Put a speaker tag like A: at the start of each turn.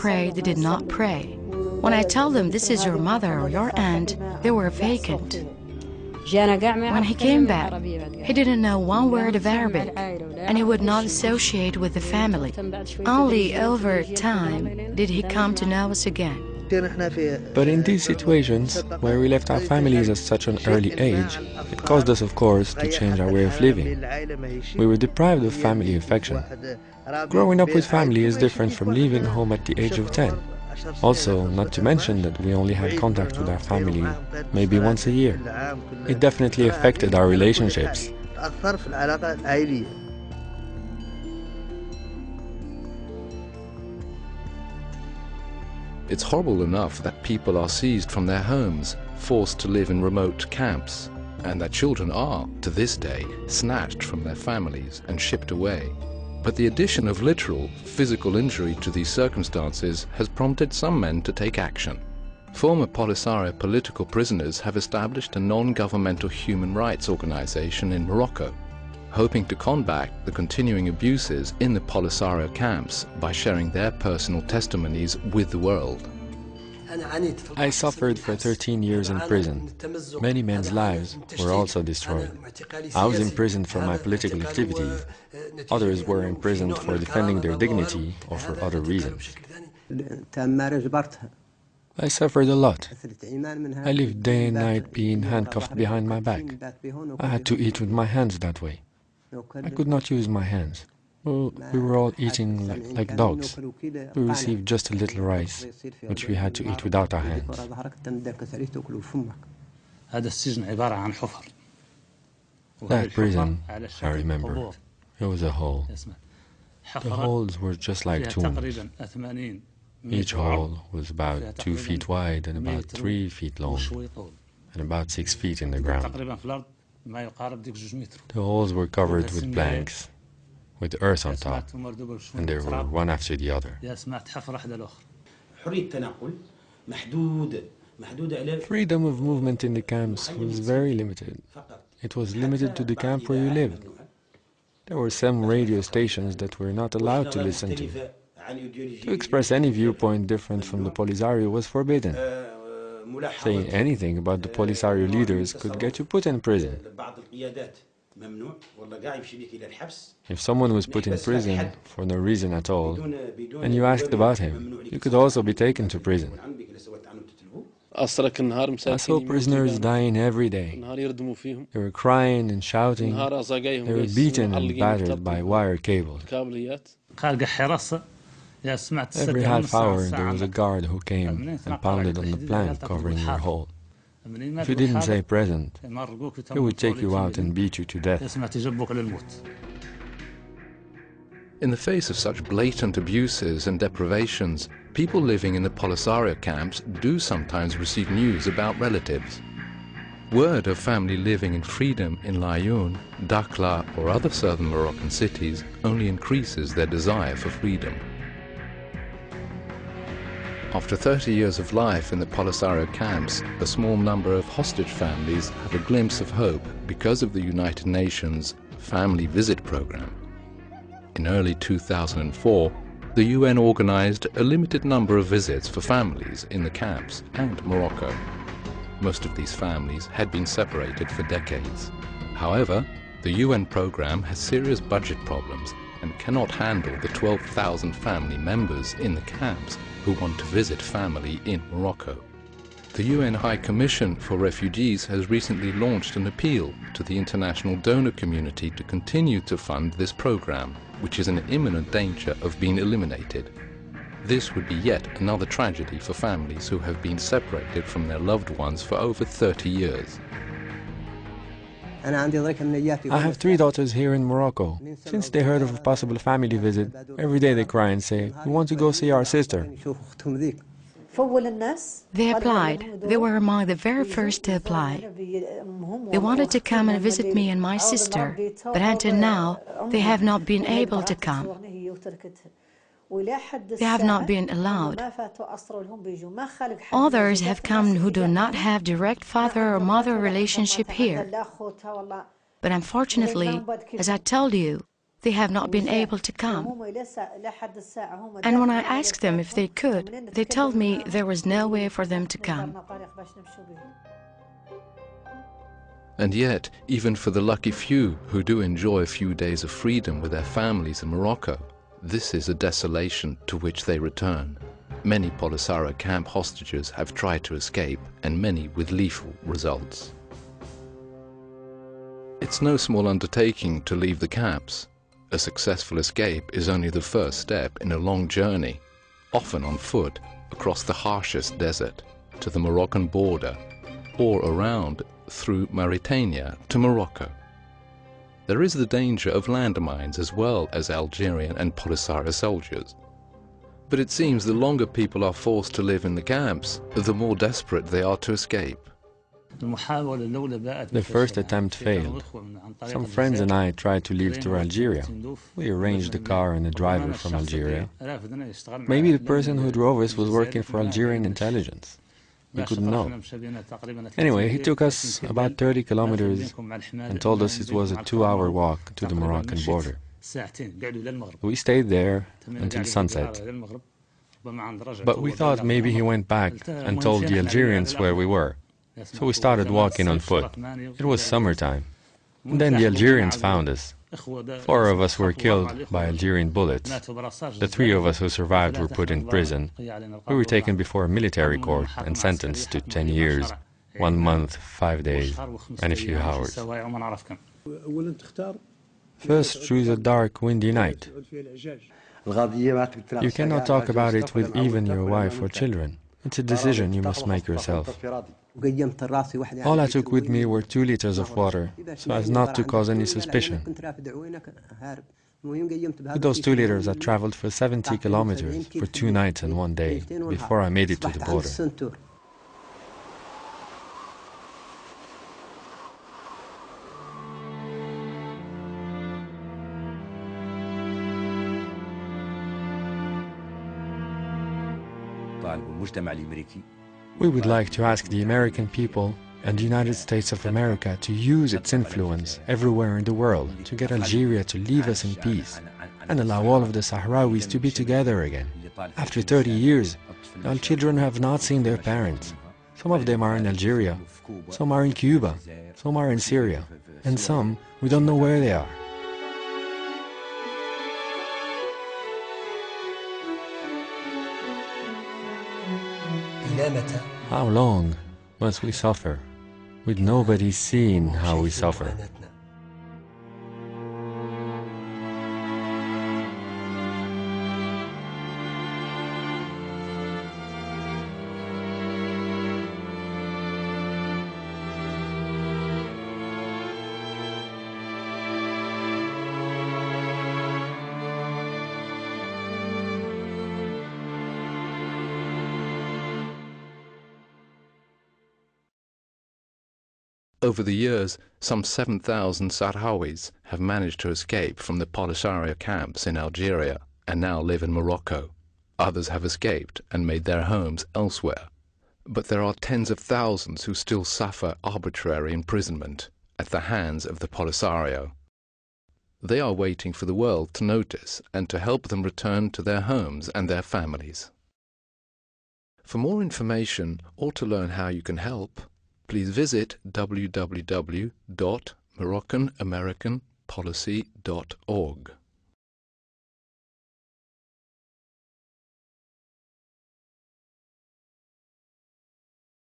A: pray, they did not pray. When I tell them this is your mother or your aunt, they were vacant. When he came back, he didn't know one word of Arabic, and he would not associate with the family. Only over time did he come to know us again.
B: But in these situations, where we left our families at such an early age, it caused us, of course, to change our way of living. We were deprived of family affection. Growing up with family is different from leaving home at the age of 10. Also, not to mention that we only had contact with our family maybe once a year. It definitely affected our relationships.
C: It's horrible enough that people are seized from their homes, forced to live in remote camps, and that children are, to this day, snatched from their families and shipped away. But the addition of literal, physical injury to these circumstances has prompted some men to take action. Former Polisario political prisoners have established a non-governmental human rights organization in Morocco, hoping to combat the continuing abuses in the Polisario camps by sharing their personal testimonies with the world.
B: I suffered for 13 years in prison. Many men's lives were also destroyed. I was imprisoned for my political activity. Others were imprisoned for defending their dignity or for other reasons. I suffered a lot. I lived day and night being handcuffed behind my back. I had to eat with my hands that way. I could not use my hands. Well, we were all eating like dogs. We received just a little rice, which we had to eat without our hands. That prison, I remember, it was a hole. The holes were just like tombs. Each hole was about 2 feet wide and about 3 feet long, and about 6 feet in the ground. The holes were covered with blanks, with earth on top, and they were one after the other. Freedom of movement in the camps was very limited. It was limited to the camp where you lived. There were some radio stations that were not allowed to listen to. To express any viewpoint different from the Polisario was forbidden. Saying anything about the Polisario leaders could get you put in prison. If someone was put in prison for no reason at all, and you asked about him, you could also be taken to prison. I saw prisoners dying every day. They were crying and shouting. They were beaten and battered by wire cables. Every half hour there was a guard who came and pounded on the plank covering your hole. If you didn't say present, he would take you out and beat you to death.
C: In the face of such blatant abuses and deprivations, people living in the Polisario camps do sometimes receive news about relatives. Word of family living in freedom in Laayoune, Dakhla or other southern Moroccan cities only increases their desire for freedom. After 30 years of life in the Polisario camps, a small number of hostage families have a glimpse of hope because of the United Nations Family Visit Program. In early 2004, the UN organized a limited number of visits for families in the camps and Morocco. Most of these families had been separated for decades. However, the UN program has serious budget problems and cannot handle the 12,000 family members in the camps who want to visit family in Morocco. The UN High Commission for Refugees has recently launched an appeal to the international donor community to continue to fund this program, which is in imminent danger of being eliminated. This would be yet another tragedy for families who have been separated from their loved ones for over 30 years.
B: I have 3 daughters here in Morocco. Since they heard of a possible family visit, every day they cry and say, "We want to go see our sister."
A: They applied. They were among the very first to apply. They wanted to come and visit me and my sister, but until now, they have not been able to come. They have not been allowed. Others have come who do not have direct father or mother relationship here. But unfortunately, as I told you, they have not been able to come. And when I asked them if they could, they told me there was no way for them to come.
C: And yet, even for the lucky few who do enjoy a few days of freedom with their families in Morocco, this is a desolation to which they return. Many Polisario camp hostages have tried to escape, and many with lethal results. It's no small undertaking to leave the camps. A successful escape is only the first step in a long journey, often on foot, across the harshest desert, to the Moroccan border, or around through Mauritania to Morocco. There is the danger of landmines as well as Algerian and Polisario soldiers. But it seems the longer people are forced to live in the camps, the more desperate they are to escape.
B: The first attempt failed. Some friends and I tried to leave through Algeria. We arranged a car and a driver from Algeria. Maybe the person who drove us was working for Algerian intelligence. We couldn't know. Anyway, he took us about 30 kilometers and told us it was a 2-hour walk to the Moroccan border. We stayed there until sunset. But we thought maybe he went back and told the Algerians where we were. So we started walking on foot. It was summertime. And then the Algerians found us. 4 of us were killed by Algerian bullets. The 3 of us who survived were put in prison. We were taken before a military court and sentenced to 10 years, 1 month, 5 days, and a few hours. First, choose a dark, windy night. You cannot talk about it with even your wife or children. It's a decision you must make yourself. All I took with me were 2 liters of water, so as not to cause any suspicion. With those 2 liters, I traveled for 70 kilometers for 2 nights and 1 day before I made it to the border. We would like to ask the American people and the United States of America to use its influence everywhere in the world to get Algeria to leave us in peace and allow all of the Sahrawis to be together again. After 30 years, our children have not seen their parents. Some of them are in Algeria, some are in Cuba, some are in Syria, and some we don't know where they are. How long must we suffer with nobody seeing how we suffer?
C: Over the years, some 7,000 Sahrawis have managed to escape from the Polisario camps in Algeria and now live in Morocco. Others have escaped and made their homes elsewhere. But there are tens of thousands who still suffer arbitrary imprisonment at the hands of the Polisario. They are waiting for the world to notice and to help them return to their homes and their families. For more information or to learn how you can help, please visit www.moroccanamericanpolicy.org.